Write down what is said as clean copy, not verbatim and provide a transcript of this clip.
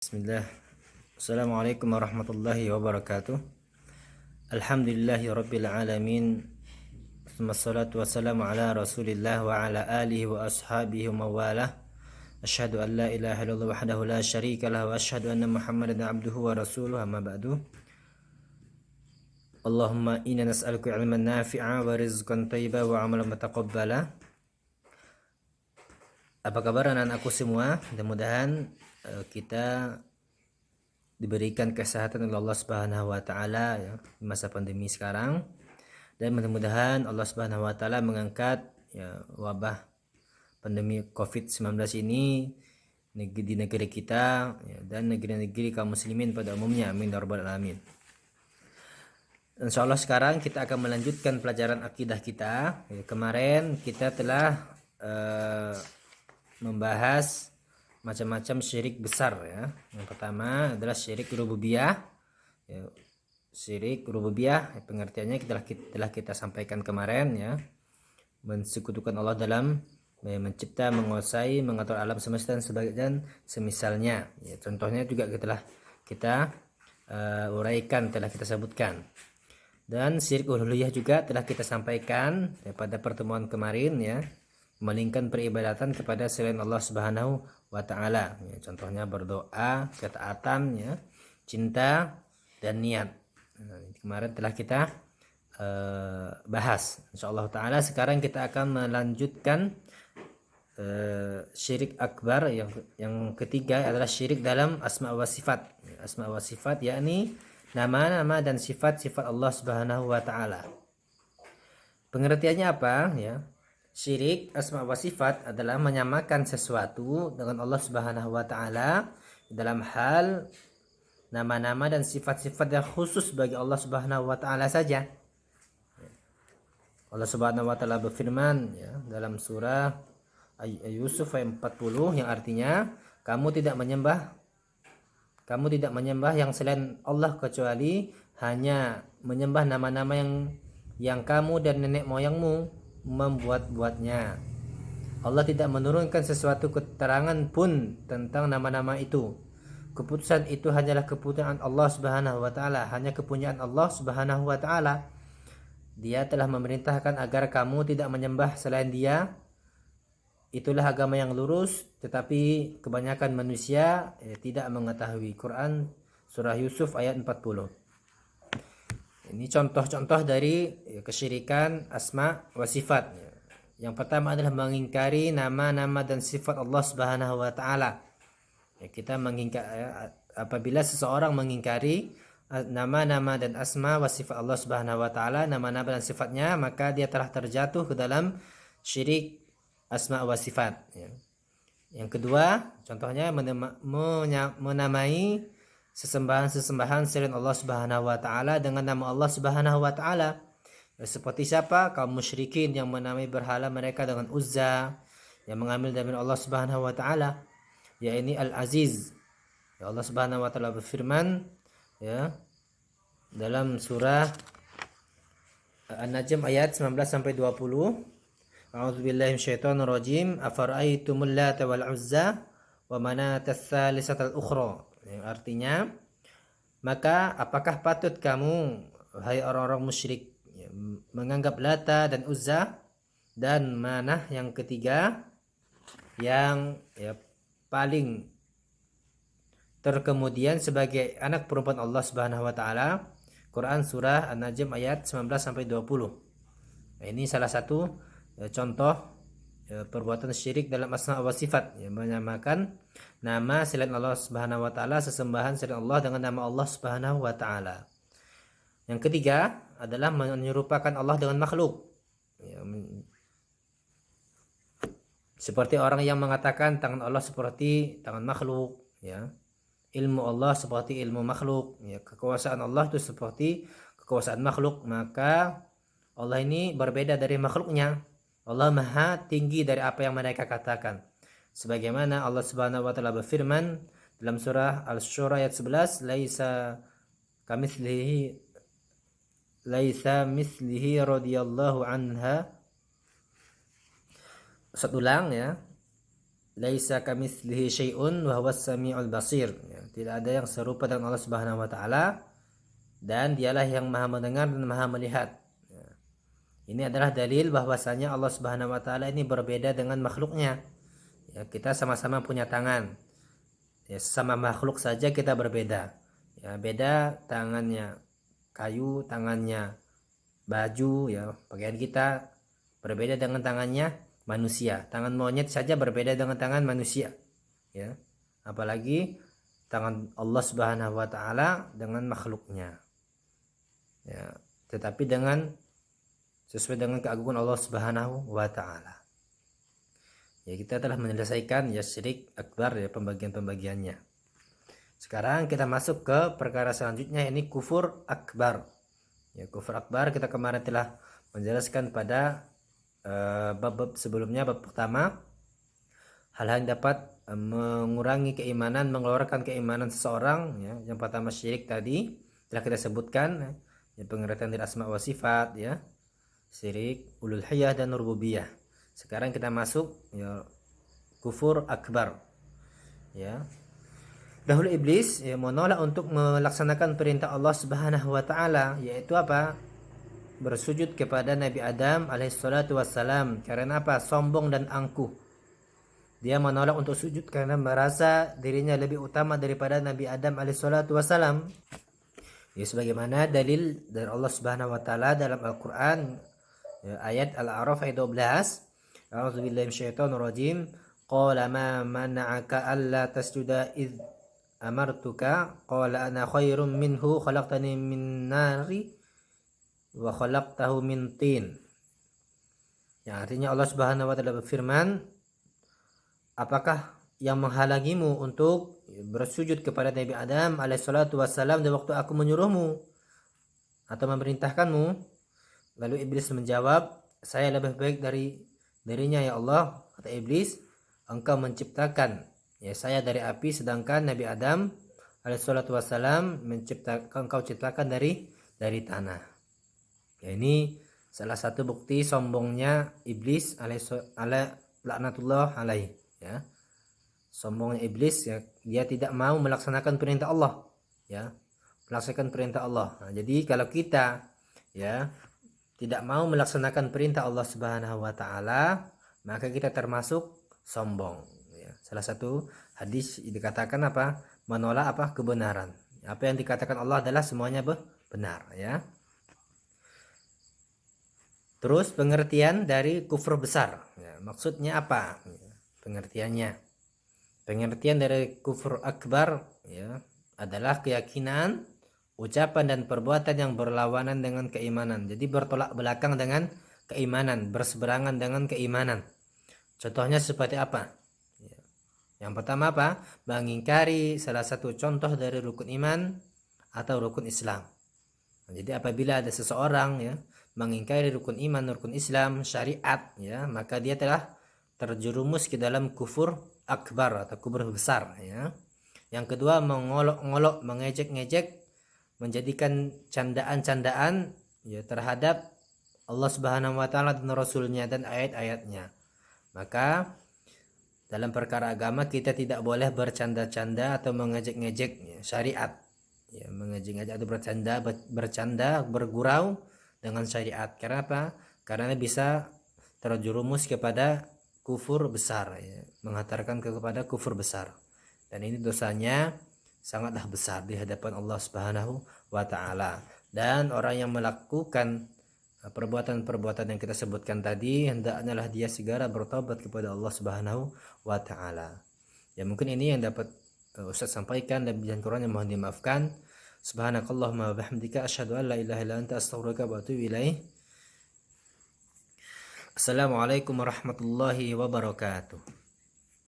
Bismillah. Assalamualaikum warahmatullahi wabarakatuh. Alhamdulillahi rabbil alamin. Wassalatu wassalamu ala rasulillah wa ala alihi wa ashabihi wa mawalah. Asyhadu an la ilaha illallah wahdahu la syarika lah wa asyhadu anna Muhammadan abduhu wa rasuluh, amma ba'du. Allahumma inna nas'aluka ilman nafi'a wa rizqan thayyiban wa amalan mutaqabbala. Apa kabar anak-anakku semua? Mudah-mudahan kita diberikan kesehatan oleh Allah Subhanahu wa taala ya, di masa pandemi sekarang, dan mudah-mudahan Allah Subhanahu wa taala mengangkat ya, wabah pandemi Covid-19 ini di negeri kita ya, dan negeri-negeri kaum muslimin pada umumnya. Amin ya rabbal alamin. Insyaallah sekarang kita akan melanjutkan pelajaran akidah kita. Ya, kemarin kita telah membahas macam-macam syirik besar ya. Yang pertama adalah syirik rububiyah. Ya, syirik rububiyah pengertiannya telah kita sampaikan kemarin ya. Mensekutukan Allah dalam mencipta, menguasai, mengatur alam semesta dan sebagainya semisalnya. Ya, contohnya juga telah kita uraikan, telah kita sebutkan. Dan syirik uluhiyah juga telah kita sampaikan ya, pada pertemuan kemarin ya. Memalingkan peribadatan kepada selain Allah Subhanahu wa taala. Ya, contohnya berdoa, ketaatan ya, cinta dan niat. Nah, kemarin telah kita bahas. Insyaallah taala sekarang kita akan melanjutkan syirik akbar yang ketiga adalah syirik dalam asma wa sifat. Asma wa sifat yakni nama-nama dan sifat-sifat Allah Subhanahu wa taala. Pengertiannya apa ya? Syirik asma wa sifat adalah menyamakan sesuatu dengan Allah Subhanahu wa taala dalam hal nama-nama dan sifat-sifat yang khusus bagi Allah Subhanahu wa taala saja. Allah Subhanahu wa taala berfirman ya, dalam surah Yusuf ayat 40 yang artinya kamu tidak menyembah yang selain Allah kecuali hanya menyembah nama-nama yang kamu dan nenek moyangmu membuat-buatnya. Allah tidak menurunkan sesuatu keterangan pun tentang nama-nama itu. Keputusan itu hanyalah keputusan Allah Subhanahu wa taala, hanya kepunyaan Allah Subhanahu wa taala. Dia telah memerintahkan agar kamu tidak menyembah selain Dia. Itulah agama yang lurus, tetapi kebanyakan manusia tidak mengetahui. Quran surah Yusuf ayat 40. Ini contoh-contoh dari kesyirikan asma wa sifat. Yang pertama adalah mengingkari nama-nama dan sifat Allah Subhanahu wa taala. Kita mengingkari apabila seseorang mengingkari nama-nama dan asma wa sifat Allah Subhanahu wa taala, nama-nama dan sifatnya, maka dia telah terjatuh ke dalam syirik asma wa sifat. Yang kedua, contohnya menamai sesembahan selain Allah Subhanahu wa taala dengan nama Allah Subhanahu wa taala. Seperti siapa? Kaum musyrikin yang menamai berhala mereka dengan Uzza, yang mengambil dari Allah Subhanahu wa taala, yaitu Al-Aziz. Ya, Allah Subhanahu wa taala berfirman ya dalam surah An-Najm ayat 19 sampai 20. A'udzubillahi minasyaitonir rajim. Afara'aitumul Lata wal Uzza wa Manatas tsalisatal ukhra. Yang artinya, maka apakah patut kamu hai orang-orang musyrik menganggap Lata dan Uzza dan Manah yang ketiga yang paling terkemudian sebagai anak perempuan Allah Subhanahu wa taala. Quran surah An-Najm ayat 19 sampai 20. Nah, ini salah satu contoh perbuatan syirik dalam asma wa sifat, menyamakan nama selain Allah Subhanahu wa taala, sesembahan selain Allah dengan nama Allah Subhanahu wa taala. Yang ketiga adalah menyerupakan Allah dengan makhluk. Seperti orang yang mengatakan tangan Allah seperti tangan makhluk, ya. Ilmu Allah seperti ilmu makhluk, ya. Kekuasaan Allah itu seperti kekuasaan makhluk, maka Allah ini berbeda dari makhluknya. Allah maha tinggi dari apa yang mereka katakan. Sebagaimana Allah Subhanahu wa taala berfirman dalam surah Al-Syura ayat 11, laisa mislihi radhiyallahu anha. Satu ulang ya. Laisa kamitslihi syai'un wa huwas samiul basir. Ya. Tidak ada yang serupa dengan Allah Subhanahu wa taala, dan dialah yang Maha mendengar dan Maha melihat. Ya. Ini adalah dalil bahwasanya Allah Subhanahu wa taala ini berbeda dengan makhluknya. Ya, kita sama-sama punya tangan. Ya, sama makhluk saja kita berbeda. Ya, beda tangannya kayu, tangannya baju, ya, pakaian kita berbeda dengan tangannya manusia. Tangan monyet saja berbeda dengan tangan manusia. Ya. Apalagi tangan Allah Subhanahu wa taala dengan makhluknya. Ya, tetapi sesuai dengan keagungan Allah Subhanahu wa taala. Ya, kita telah menyelesaikan ya syirik akbar, ya, pembagian-pembagiannya. Sekarang kita masuk ke perkara selanjutnya, ini kufur akbar. Ya, kufur akbar kita kemarin telah menjelaskan pada bab sebelumnya. Bab pertama, hal-hal yang dapat mengurangi keimanan, mengeluarkan keimanan seseorang, ya. Yang pertama syirik tadi telah kita sebutkan, ya, pengertian dari asma wa sifat, ya, syirik uluhiyah dan rububiyah. Sekarang kita masuk ya kufur akbar. Ya. Dahulu iblis ya menolak untuk melaksanakan perintah Allah Subhanahu wa taala, yaitu apa? Bersujud kepada Nabi Adam alaihissalatu wassalam. Karena apa? Sombong dan angkuh. Dia menolak untuk sujud karena merasa dirinya lebih utama daripada Nabi Adam alaihissalatu wassalam. Ya, sebagaimana dalil dari Allah Subhanahu wa taala dalam Al-Qur'an, ya, ayat Al-A'raf ayat 12. A'udzubillahi minasyaitonir rajim. Qala ma mana'aka alla tasjuda id amartuka qala ana khairum minhu khalaqtani min nari wa khalaqtahu min tin. Ya, artinya Allah Subhanahu wa taala berfirman, apakah yang menghalangimu untuk bersujud kepada Nabi Adam alaihissalatu wassalam di waktu aku menyuruhmu atau memerintahkanmu? Lalu iblis menjawab, saya lebih baik darinya ya Allah. Kata iblis, engkau menciptakan ya saya dari api, sedangkan Nabi Adam alaihissalatu wassalam engkau ciptakan dari tanah. Ya, ini salah satu bukti sombongnya iblis laknatullah alaih, ya. Sombongnya iblis, ya, dia tidak mau melaksanakan perintah Allah, ya, melaksanakan perintah Allah. Nah, jadi kalau kita ya tidak mau melaksanakan perintah Allah Subhanahu wa taala, maka kita termasuk sombong, ya. Salah satu hadis dikatakan apa? Menolak apa? Kebenaran. Apa yang dikatakan Allah adalah semuanya benar, ya. Terus pengertian dari kufur besar, ya, maksudnya apa? Ya, pengertian dari kufur akbar, ya, adalah keyakinan, ucapan dan perbuatan yang berlawanan dengan keimanan. Jadi bertolak belakang dengan keimanan, berseberangan dengan keimanan. Contohnya seperti apa? Ya. Yang pertama apa? Mengingkari salah satu contoh dari rukun iman atau rukun Islam. Nah, jadi apabila ada seseorang ya mengingkari rukun iman, rukun Islam, syariat, ya, maka dia telah terjerumus ke dalam kufur akbar atau kufur besar, ya. Yang kedua, mengolok-olok, mengejek-ngejek, menjadikan candaan-candaan ya terhadap Allah Subhanahu wa taala dan Rasulnya dan ayat-ayatnya. Maka dalam perkara agama kita tidak boleh bercanda-canda atau mengejek-ngejek ya, syariat. Ya, mengejek-ngejek atau bercanda, bergurau dengan syariat. Karena apa? Karena bisa terjerumus kepada kufur besar, ya, menghantarkan kepada kufur besar. Dan ini dosanya sangatlah besar di hadapan Allah Subhanahu wa taala. Dan orang yang melakukan perbuatan-perbuatan yang kita sebutkan tadi, hendaknya dia segera bertobat kepada Allah Subhanahu wa taala. Ya, mungkin ini yang dapat Ustaz sampaikan, dan bijan Quran yang mohon dimaafkan. Subhanakallahumma wa bihamdika asyhadu an la ilaha illa anta astaghfiruka wa atubu ilaik. Assalamualaikum warahmatullahi wabarakatuh.